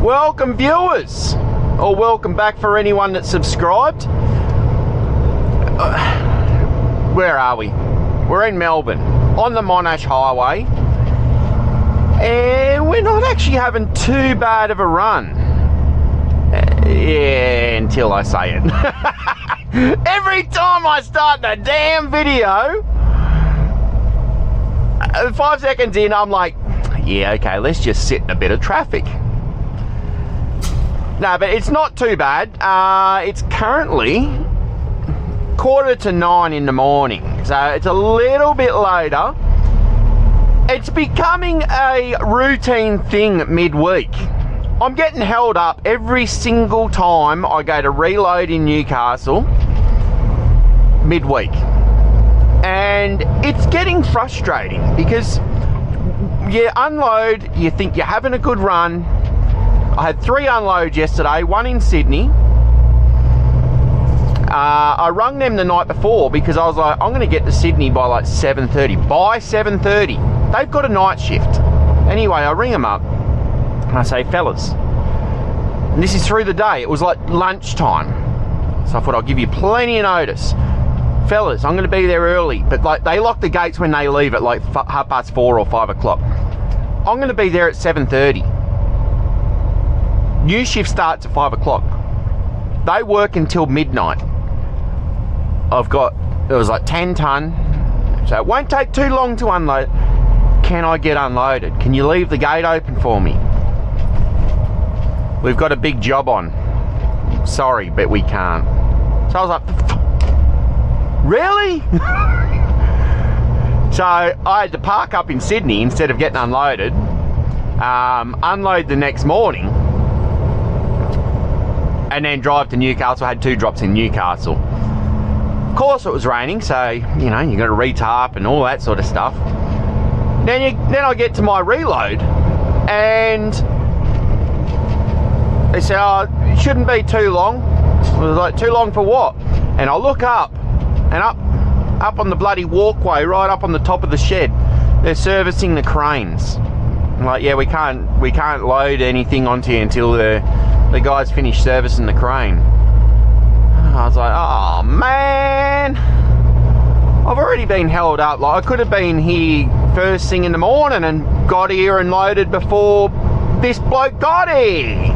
Welcome viewers, or welcome back for anyone that's subscribed. Where are we? We're in Melbourne, on the Monash Highway, and we're not actually having too bad of a run. Yeah, until I say it. Every time I start the damn video, 5 seconds in, I'm like, yeah, okay, let's just sit in a bit of traffic. No, but it's not too bad. It's currently 8:45 in the morning, so it's a little bit later. It's becoming a routine thing midweek. I'm getting held up every single time I go to reload in Newcastle midweek, and it's getting frustrating because you unload, you think you're having a good run. I had 3 unloads yesterday, 1 in Sydney. I rung them the night before because I was like, I'm going to get to Sydney by like 7:30. By 7:30. They've got a night shift. Anyway, I ring them up and I say, fellas, and this is through the day. It was like lunchtime. So I thought I'll give you plenty of notice. Fellas, I'm going to be there early, but like they lock the gates when they leave at like 4:30 or 5 o'clock. I'm going to be there at 7:30. New shift starts at 5 o'clock. They work until midnight. It was like 10 ton, so it won't take too long to unload. Can I get unloaded? Can you leave the gate open for me? We've got a big job on. Sorry, but we can't. So I was like, really? So I had to park up in Sydney instead of getting unloaded, unload the next morning, and then drive to Newcastle. I had 2 drops in Newcastle. Of course it was raining, so you know, you got to re-tarp and all that sort of stuff. Then I get to my reload and they said, oh, it shouldn't be too long. I was like, too long for what? And I look up, and up on the bloody walkway, right up on the top of the shed, they're servicing the cranes. I'm like, yeah, we can't load anything onto you until the guys finish servicing the crane. I was like, oh man, I've already been held up. Like I could have been here first thing in the morning and got here and loaded before this bloke got here.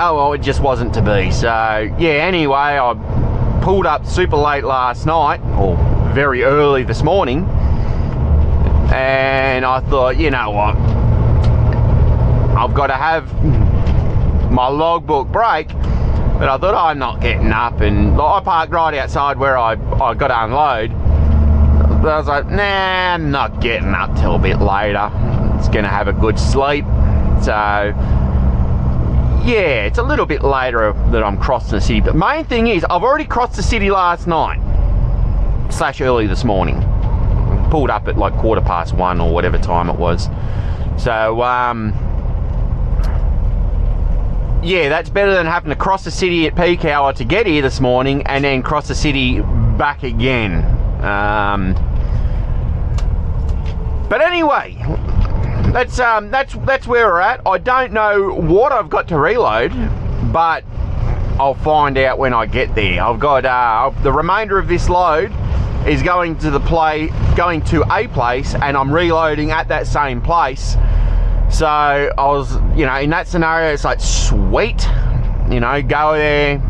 Oh well, it just wasn't to be. So yeah, anyway, I pulled up super late last night, or very early this morning, and I thought, you know what, I've got to have my logbook break. But I thought, I'm not getting up, and I parked right outside where I got to unload. But I was like, nah, I'm not getting up till a bit later. It's going to have a good sleep. So yeah, it's a little bit later that I'm crossing the city. But main thing is, I've already crossed the city last night / early this morning. Pulled up at like 1:15 or whatever time it was. So yeah, that's better than having to cross the city at peak hour to get here this morning and then cross the city back again. But anyway, that's where we're at. I don't know what I've got to reload, but I'll find out when I get there. I've got the remainder of this load is going to a place, and I'm reloading at that same place. So I was, you know, in that scenario, it's like, sweet, you know, go there.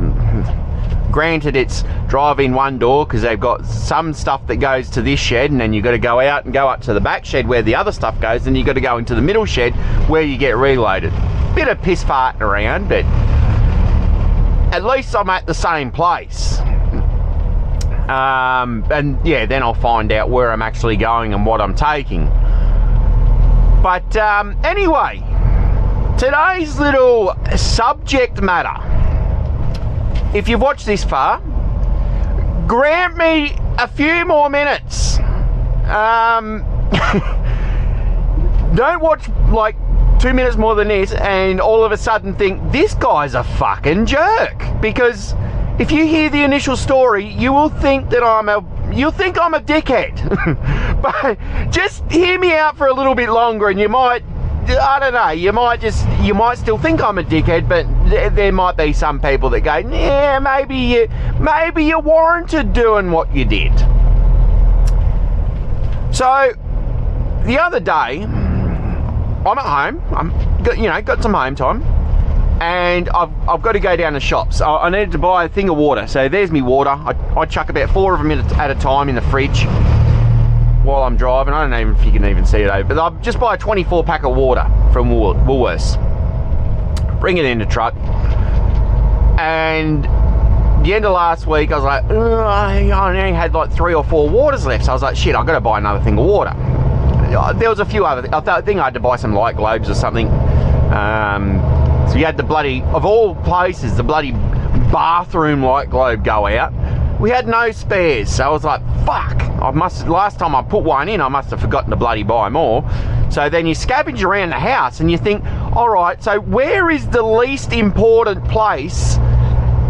Granted, it's drive in one door because they've got some stuff that goes to this shed, and then you've got to go out and go up to the back shed where the other stuff goes, and you've got to go into the middle shed where you get reloaded. Bit of piss farting around, but at least I'm at the same place. And yeah, then I'll find out where I'm actually going and what I'm taking. But anyway, today's little subject matter, if you've watched this far, grant me a few more minutes. Don't watch like 2 minutes more than this and all of a sudden think this guy's a fucking jerk, because if you hear the initial story, you will think that you'll think I'm a dickhead. But just hear me out for a little bit longer and you might I don't know, you might still think I'm a dickhead, but there might be some people that go, yeah, maybe you warranted doing what you did. So the other day, I'm at home, got some home time, and I've got to go down to shops. I needed to buy a thing of water, so there's me water. I chuck about 4 of them at a time in the fridge while I'm driving. I don't know if you can even see it over, but I'll just buy a 24 pack of water from Woolworths, bring it in the truck, and the end of last week I was like, I only had like 3 or 4 waters left, so I was like, shit, I've got to buy another thing of water. There was a few other things. I think I had to buy some light globes or something. So you had the bloody, of all places, the bloody bathroom light globe go out. We had no spares, so I was like, fuck, last time I put one in, I must have forgotten to bloody buy more. So then you scavenge around the house and you think, all right, so where is the least important place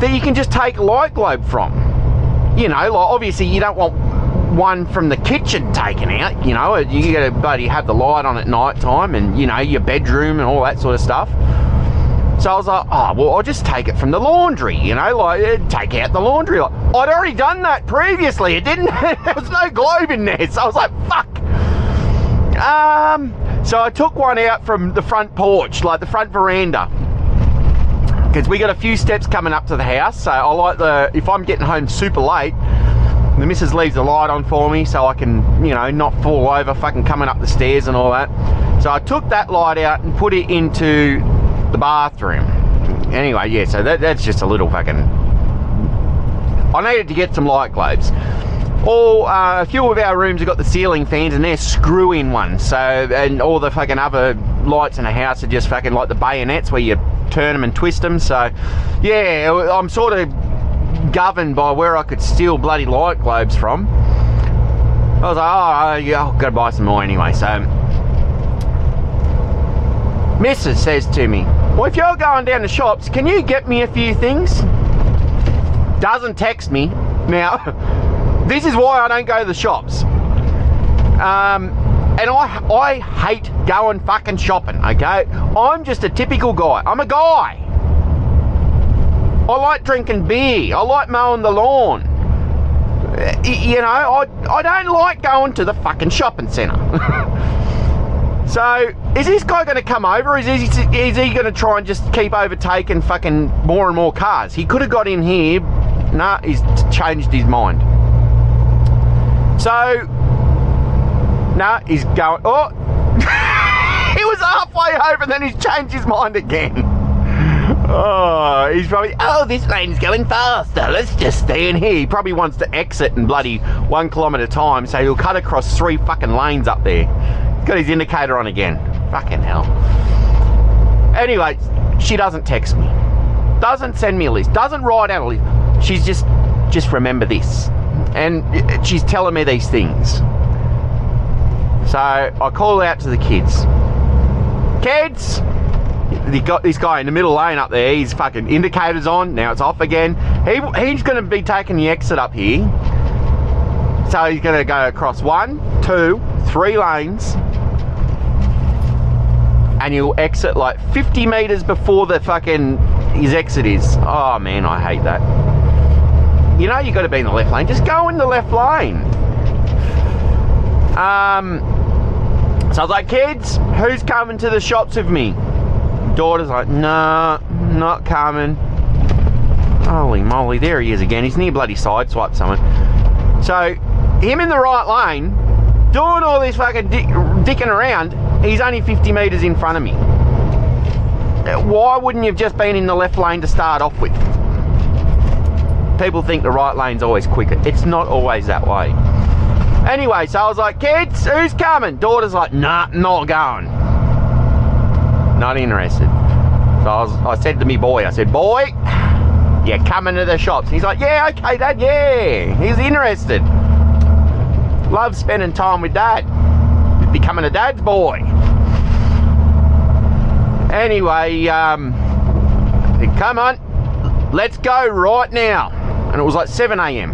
that you can just take a light globe from? Like obviously you don't want one from the kitchen taken out, you gotta bloody have the light on at night time, and your bedroom and all that sort of stuff. So I was like, oh, well, I'll just take it from the laundry, take out the laundry. I'd already done that previously. It didn't, there was no globe in there. So I was like, fuck. So I took one out from the front porch, like the front veranda, because we got a few steps coming up to the house. So I like if I'm getting home super late, the missus leaves the light on for me so I can, not fall over fucking coming up the stairs and all that. So I took that light out and put it into the bathroom. Anyway, yeah, so that's just a little fucking... I needed to get some light globes. A few of our rooms have got the ceiling fans and they're screw-in ones. So, and all the fucking other lights in the house are just fucking like the bayonets where you turn them and twist them. So, yeah, I'm sort of governed by where I could steal bloody light globes from. I was like, I've got to buy some more anyway. So Mrs. says to me, well, if you're going down the shops, can you get me a few things? Doesn't text me. Now, this is why I don't go to the shops. And I hate going fucking shopping, okay? I'm just a typical guy. I'm a guy. I like drinking beer. I like mowing the lawn. I don't like going to the fucking shopping centre. So, is this guy going to come over? Is he going to try and just keep overtaking fucking more and more cars? He could have got in here. Nah, he's changed his mind. So, nah, he's going... Oh! He was halfway over, then he's changed his mind again. Oh, he's probably... Oh, this lane's going faster. Let's just stay in here. He probably wants to exit in bloody 1 kilometre time, so he'll cut across 3 fucking lanes up there. He's got his indicator on again. Fucking hell. Anyway, she doesn't text me. Doesn't send me a list. Doesn't write out a list. She's just remember this. And she's telling me these things. So I call out to the kids. Kids! You got this guy in the middle lane up there. His fucking indicator's on. Now it's off again. He's going to be taking the exit up here. So he's going to go across 1, 2, 3 lanes. And he'll exit like 50 metres before the fucking his exit is. Oh man, I hate that. You know you got to be in the left lane. Just go in the left lane. So I was like, kids, who's coming to the shops with me? Daughter's like, nah, not coming. Holy moly, there he is again. He's near bloody sideswiped someone. So him in the right lane, doing all this fucking dicking around. He's only 50 metres in front of me. Why wouldn't you have just been in the left lane to start off with? People think the right lane's always quicker. It's not always that way. Anyway, so I was like, kids, who's coming? Daughter's like, nah, not going. Not interested. So I said to me boy, I said, boy, you coming to the shops? And he's like, yeah, okay, Dad, yeah. He's interested. Loves spending time with Dad. He's becoming a dad's boy. Anyway, I said, come on, let's go right now. And it was like 7 a.m.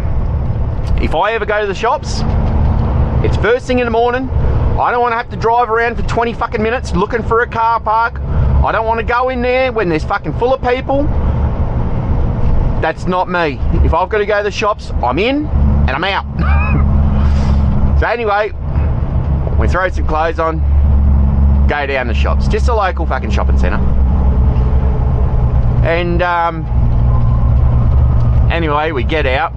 If I ever go to the shops, it's first thing in the morning. I don't want to have to drive around for 20 fucking minutes looking for a car park. I don't want to go in there when there's fucking full of people. That's not me. If I've got to go to the shops, I'm in and I'm out. So anyway, we throw some clothes on, go down the shops. Just a local fucking shopping centre. And anyway, we get out.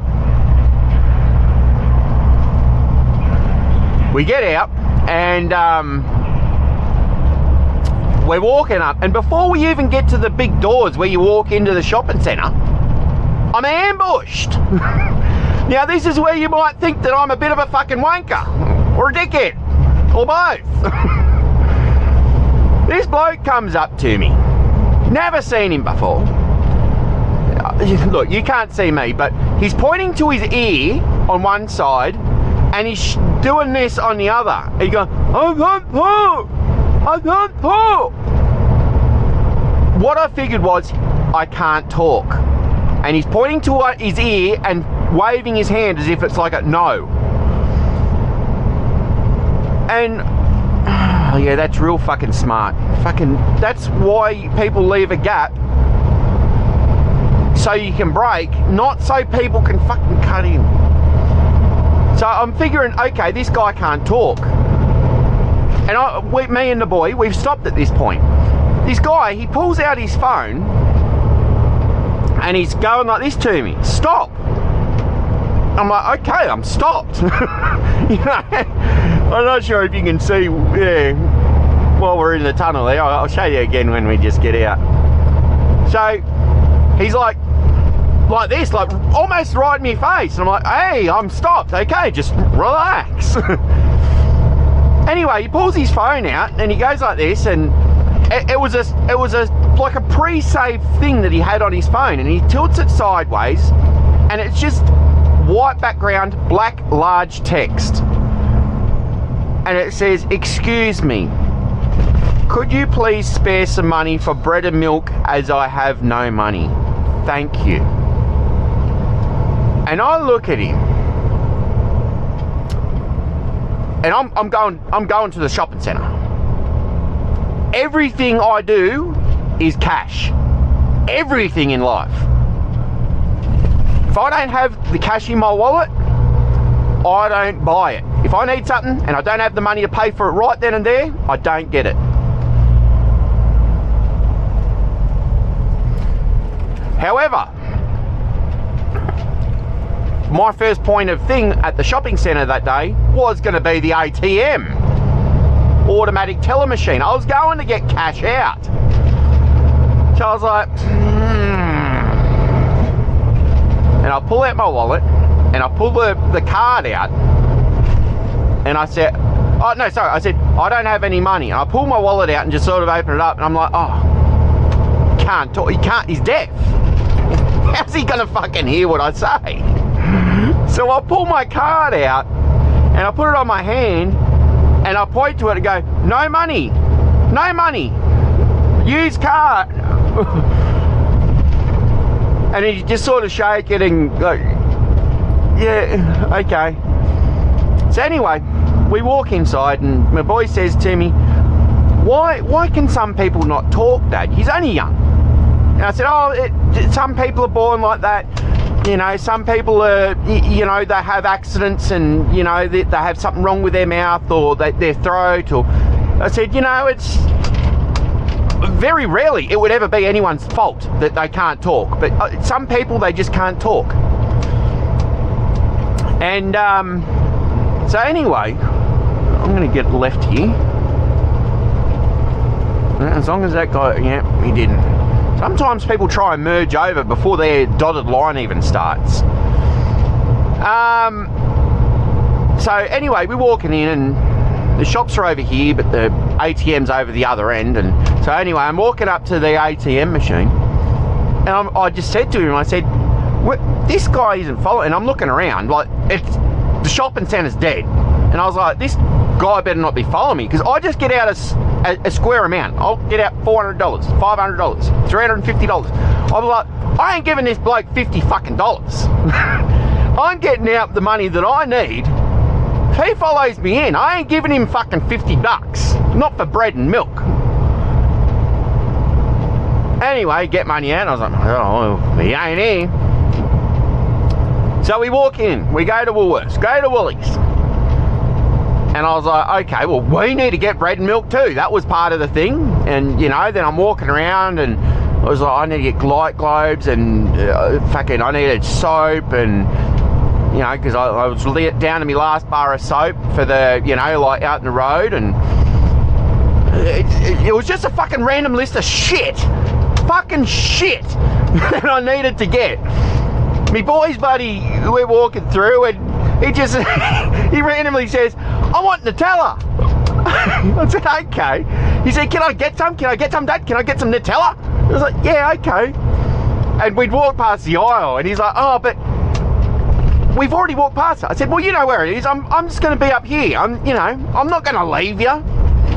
And we're walking up. And before we even get to the big doors where you walk into the shopping centre, I'm ambushed. Now, this is where you might think that I'm a bit of a fucking wanker or a dickhead or both. This bloke comes up to me. Never seen him before. Look, you can't see me, but he's pointing to his ear on one side and he's doing this on the other. He goes, I can't talk. What I figured was, I can't talk. And he's pointing to his ear and waving his hand as if it's like a no. And oh yeah, that's real fucking smart. That's why people leave a gap, so you can brake, not so people can fucking cut in. So I'm figuring, okay, this guy can't talk. And me and the boy, we've stopped at this point. This guy, he pulls out his phone and he's going like this to me. Stop. I'm like, okay, I'm stopped. You know, I'm not sure if you can see, yeah, while we're in the tunnel there. I'll show you again when we just get out. So he's like this, like almost right in my face. And I'm like, hey, I'm stopped. Okay, just relax. Anyway, he pulls his phone out and he goes like this, and it was like a pre-saved thing that he had on his phone, and he tilts it sideways, and it's just white background, black large text, and it says, excuse me, could you please spare some money for bread and milk as I have no money? Thank you. And I look at him, and I'm going to the shopping centre. Everything I do is cash. Everything in life. If I don't have the cash in my wallet, I don't buy it. If I need something and I don't have the money to pay for it right then and there, I don't get it. However, my first point of thing at the shopping centre that day was going to be the ATM. Automatic teller machine. I was going to get cash out. So I was like, And I pull out my wallet and I pull the card out and I said, oh no, sorry, I said, I don't have any money. And I pull my wallet out and just sort of open it up, and I'm like, oh, can't talk, he's deaf. How's he gonna fucking hear what I say? So I pull my card out and I put it on my hand and I point to it and go, no money, use card. And he just sort of shake it and go, yeah, okay. So anyway, we walk inside and my boy says to me, why can some people not talk, Dad? He's only young. And I said, some people are born like that. You know, some people are, you know, they have accidents and, you know, they have something wrong with their mouth or their throat. Or I said, you know, it's very rarely it would ever be anyone's fault that they can't talk. But some people, they just can't talk. And so anyway, I'm going to get left here. As long as that guy, yeah, he didn't. Sometimes people try and merge over before their dotted line even starts. So anyway, we're walking in and the shops are over here, but the ATM's over the other end. And so anyway, I'm walking up to the ATM machine and I just said to him, I said, this guy isn't following. And I'm looking around like the shopping centre's dead. And I was like, this guy better not be following me, because I just get out a square amount. I'll get out $400, $500, $350. I was like, I ain't giving this bloke $50 fucking dollars. I'm getting out the money that I need He follows me in. I ain't giving him fucking $50. Not for bread and milk. Anyway, get money out. I was like, oh, he ain't here. So we walk in. We go to Woolworths. Go to Woolies. And I was like, okay, well, we need to get bread and milk too. That was part of the thing. And, you know, then I'm walking around and I was like, I need to get light globes and I needed soap and, you know, because I was down to my last bar of soap for the, you know, like out in the road. And it was just a fucking random list of shit. Fucking shit that I needed to get. My boy's buddy, we're walking through and he just, he randomly says, I want Nutella. I said, okay. He said, can I get some? Can I get some, Dad? Can I get some Nutella? I was like, yeah, okay. And we'd walk past the aisle and he's like, oh, but we've already walked past it. I said, well, you know where it is. I'm just going to be up here. I'm not going to leave you.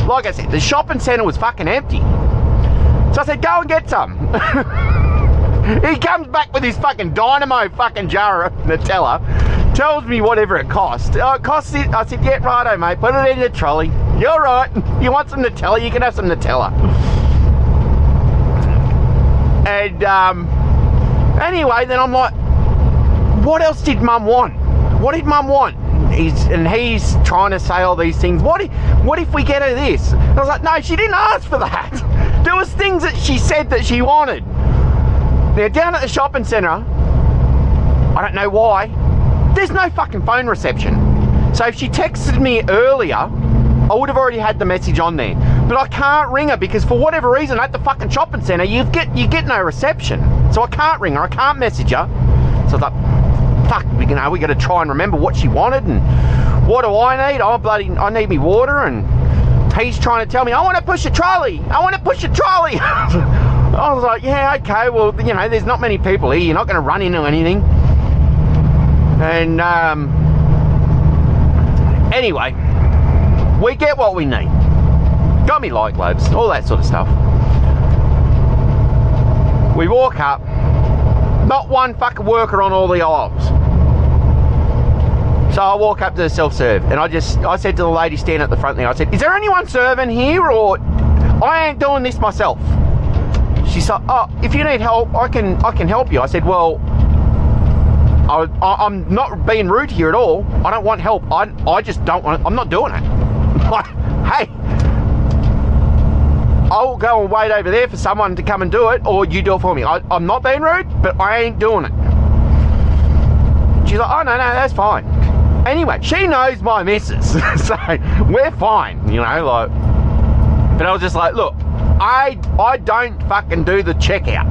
Like I said, the shopping centre was fucking empty. So I said, go and get some. He comes back with his fucking dynamo fucking jar of Nutella, tells me whatever it cost. Oh, it costs it. I said, yeah, righto, mate, put it in the trolley. You're right. You want some Nutella? You can have some Nutella. And anyway, then I'm like, what else did Mum want? What did Mum want? He's trying to say all these things. What if we get her this? I was like, no, she didn't ask for that. There was things that she said that she wanted. Now, down at the shopping centre, I don't know why, there's no fucking phone reception. So if she texted me earlier, I would have already had the message on there. But I can't ring her because for whatever reason at the fucking shopping centre, you get no reception. So I can't ring her, I can't message her. So I was like, fuck, we got to try and remember what she wanted and what do I need? Oh, bloody, I need me water. And he's trying to tell me, I want to push a trolley. I want to push a trolley. I was like, yeah, okay, well, you know, there's not many people here. You're not going to run into anything. And anyway, we get what we need. Got me light globes, all that sort of stuff. We walk up, not one fucking worker on all the aisles. So I walk up to the self-serve and I said to the lady standing at the front there, I said, is there anyone serving here or I ain't doing this myself? She's like, oh, if you need help, I can help you. I said, well, I'm not being rude here at all. I don't want help. I just don't want, I'm not doing it. Like, hey, I'll go and wait over there for someone to come and do it, or you do it for me. I'm not being rude, but I ain't doing it. She's like, oh, no, that's fine. Anyway, she knows my missus, so we're fine, you know, like, but I was just like, look, I don't fucking do the checkout.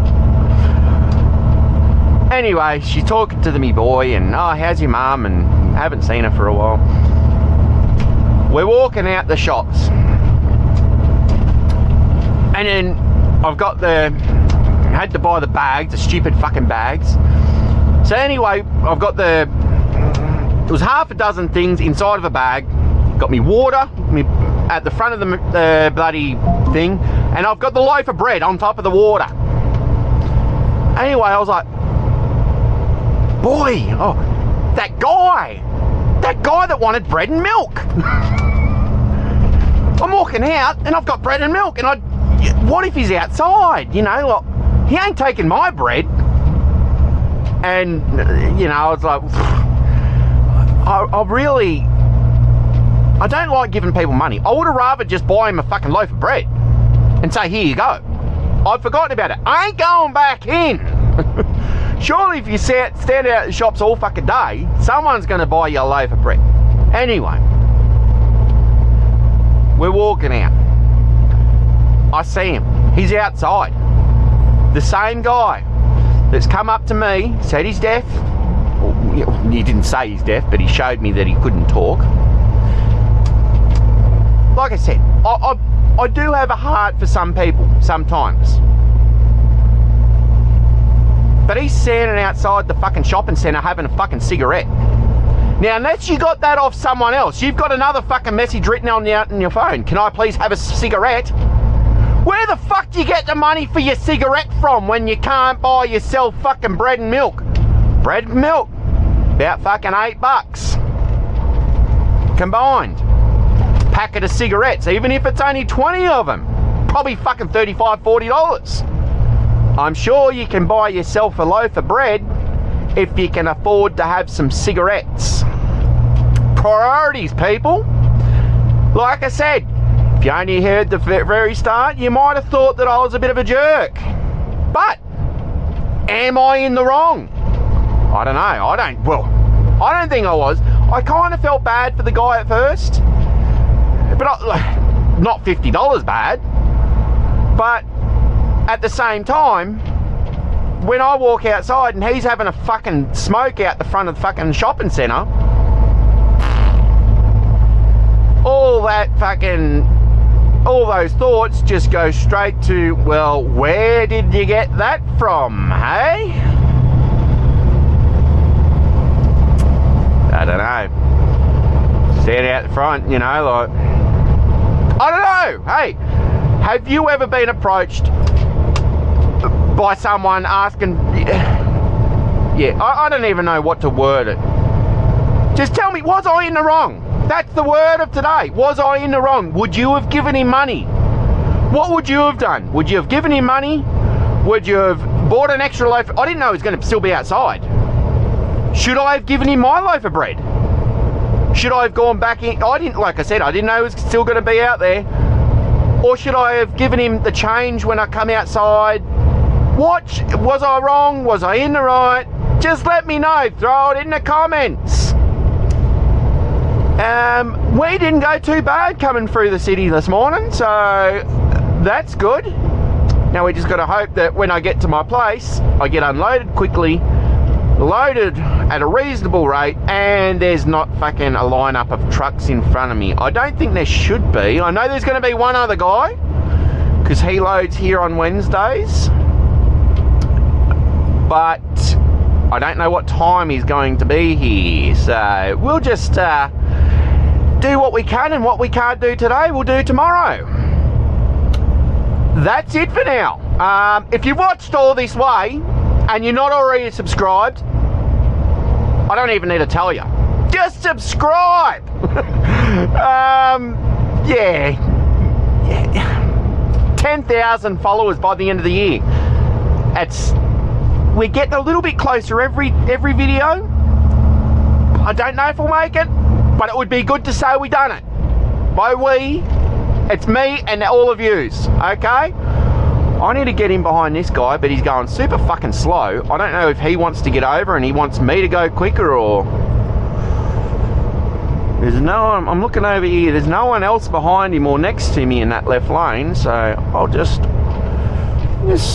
Anyway, she's talking to me boy and, oh, how's your mum? And haven't seen her for a while. We're walking out the shops. And then I've got had to buy the bags, the stupid fucking bags. So anyway, I've got it was half a dozen things inside of a bag. Got me water, at the front of the bloody thing, and I've got the loaf of bread on top of the water. Anyway, I was like, boy, oh, that guy that wanted bread and milk. I'm walking out and I've got bread and milk, and what if he's outside? You know, like, he ain't taking my bread. And, you know, I was like, I don't like giving people money. I would have rather just buy him a fucking loaf of bread and say, here you go. I'd forgotten about it. I ain't going back in. Surely if you stand out at the shops all fucking day, someone's going to buy you a loaf of bread. Anyway, we're walking out. I see him. He's outside. The same guy that's come up to me, said he's deaf. Well, he didn't say he's deaf, but he showed me that he couldn't talk. Like I said, I do have a heart for some people sometimes. But he's standing outside the fucking shopping centre having a fucking cigarette. Now, unless you got that off someone else, you've got another fucking message written on your phone. Can I please have a cigarette? Where the fuck do you get the money for your cigarette from when you can't buy yourself fucking bread and milk? Bread and milk, about fucking $8. combined. Packet of cigarettes, even if it's only 20 of them, probably fucking $35, $40. I'm sure you can buy yourself a loaf of bread if you can afford to have some cigarettes. Priorities, people. Like I said, if you only heard the very start, you might have thought that I was a bit of a jerk. But, am I in the wrong? I don't know. I don't think I was. I kind of felt bad for the guy at first. But not $50 bad. But, at the same time, when I walk outside and he's having a fucking smoke out the front of the fucking shopping centre, all those thoughts just go straight to, well, where did you get that from, hey? I don't know. Stand out the front, you know, like, I don't know. Hey, have you ever been approached by someone asking, yeah, I don't even know what to word it. Just tell me, was I in the wrong? That's the word of today. Was I in the wrong? Would you have given him money? What would you have done? Would you have given him money? Would you have bought an extra loaf? I didn't know he was going to still be outside. Should I have given him my loaf of bread? Should I have gone back in? Like I said, I didn't know he was still going to be out there. Or should I have given him the change when I come outside? What? Was I wrong? Was I in the right? Just let me know. Throw it in the comments. We didn't go too bad coming through the city this morning, so that's good. Now we just got to hope that when I get to my place, I get unloaded quickly, loaded at a reasonable rate, and there's not fucking a lineup of trucks in front of me. I don't think there should be. I know there's going to be one other guy, because he loads here on Wednesdays, but I don't know what time he's going to be here, so we'll just do what we can, and what we can't do today, we'll do tomorrow. That's it for now. If you've watched all this way, and you're not already subscribed, I don't even need to tell you. Just subscribe! Yeah. 10,000 followers by the end of the year. We're getting a little bit closer every video. I don't know if we'll make it, but it would be good to say we done it. By we, it's me and all of yous, okay? I need to get in behind this guy, but he's going super fucking slow. I don't know if he wants to get over and he wants me to go quicker, or... I'm looking over here, there's no one else behind him or next to me in that left lane, so I'll just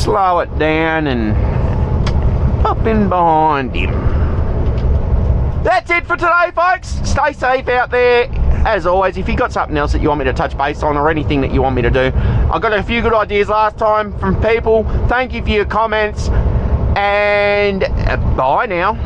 slow it down and pop in behind him. That's it for today, folks. Stay safe out there. As always, if you've got something else that you want me to touch base on, or anything that you want me to do, I got a few good ideas last time from people. Thank you for your comments, and bye now.